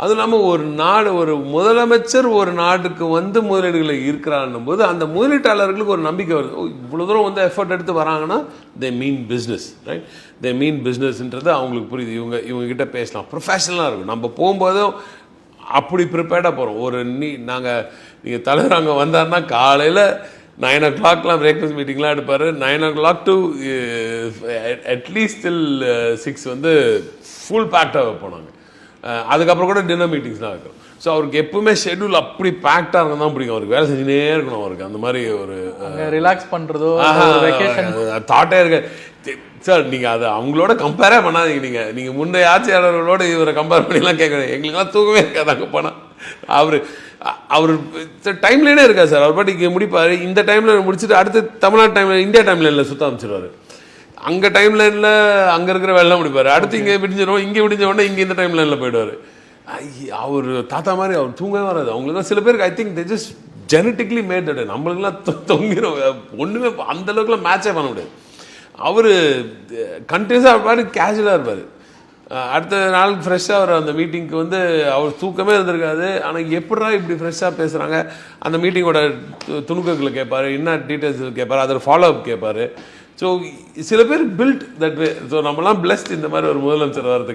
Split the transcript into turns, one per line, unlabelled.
அதுவும் இல்லாமல் ஒரு முதலமைச்சர் ஒரு நாட்டுக்கு வந்து முதலீடுகளை இருக்கிறான்னும் போது அந்த முதலீட்டாளர்களுக்கு ஒரு நம்பிக்கை வருது. இவ்வளோ தூரம் வந்து எஃபர்ட் எடுத்து வராங்கன்னா தே மீன் பிஸ்னஸ், ரைட்? தே மீன் பிஸ்னஸ்ன்றது அவங்களுக்கு புரியுது. இவங்க கிட்ட பேசலாம், ப்ரொஃபஷனலாக இருக்கும். நம்ம போகும்போதும் அப்படி ப்ரிப்பேர்டாக போகிறோம். நீங்கள் தலைவர் அங்கே வந்தாருன்னா காலையில் 9 o'clockலாம் பிரேக்ஃபாஸ்ட் மீட்டிங்லாம் எடுப்பார். 9 o'clock to அட்லீஸ்ட் டில் 6 வந்து ஃபுல் பேக்டாக போனாங்க. அதுக்கப்புறம் கூட டின்னர் மீட்டிங்ஸ்லாம் இருக்கும். ஸோ அவருக்கு எப்பவுமே ஷெட்யூல் அப்படி பேக்டாக இருந்தால் தான் பிடிக்கும். அவருக்கு வேலை செஞ்சுனே இருக்கணும். அவருக்கு அந்த மாதிரி ஒரு
ரிலாக்ஸ் பண்ணுறதோ
தாட்டே இருக்கு சார். நீங்கள் அதை அவங்களோட கம்பேரே பண்ணாதீங்க. நீங்கள் முந்தைய ஆட்சியாளர்களோட இவரை கம்பேர் பண்ணிலாம் கேட்குறேன். எங்களுக்கெல்லாம் தூக்கமே இருக்காது அங்கே போனால். அவர் டைம்லேனே இருக்காது சார். அவர் பாட்டிக்கு முடிப்பார். இந்த டைமில் முடிச்சுட்டு அடுத்து தமிழ்நாடு டைமில் இந்தியா டைம்லைனில் சுற்ற அமைச்சிருவார். அங்கே டைம் லைனில் அங்கே இருக்கிற வேலைலாம் முடிப்பார். அடுத்து இங்கே விடிஞ்சிடும். இங்கே விடிஞ்ச உடனே இங்கே இந்த டைம் லைனில் போயிடுவார். அவர் தாத்தா மாதிரி அவர் தூங்கவே வராது. அவங்களுக்கு தான் சில பேருக்கு I think they just genetically made that. நம்மளுக்குலாம் தொங்கிடும். ஒன்றுமே அந்த அளவுக்குலாம் மேட்சே பண்ண முடியாது. அவர் கண்டினியூஸாக பாட்டு கேஷுவலாக இருப்பார். அடுத்த நாள் ஃப்ரெஷ்ஷாக அவர் அந்த மீட்டிங்க்கு வந்து அவர் தூக்கமே இருந்திருக்காது. ஆனால் எப்படா இப்படி ஃப்ரெஷ்ஷாக பேசுகிறாங்க, அந்த மீட்டிங்கோட துணுக்குகளை கேட்பார், என்ன டீட்டெயில்ஸ் கேட்பார், அதில் ஃபாலோ அப் கேட்பார். ஸோ சில பேர் பில்ட் தட் வே. ஸோ நம்மலாம் பிளஸ்ட் இந்த மாதிரி ஒரு முதலமைச்சர் வரதுக்கு.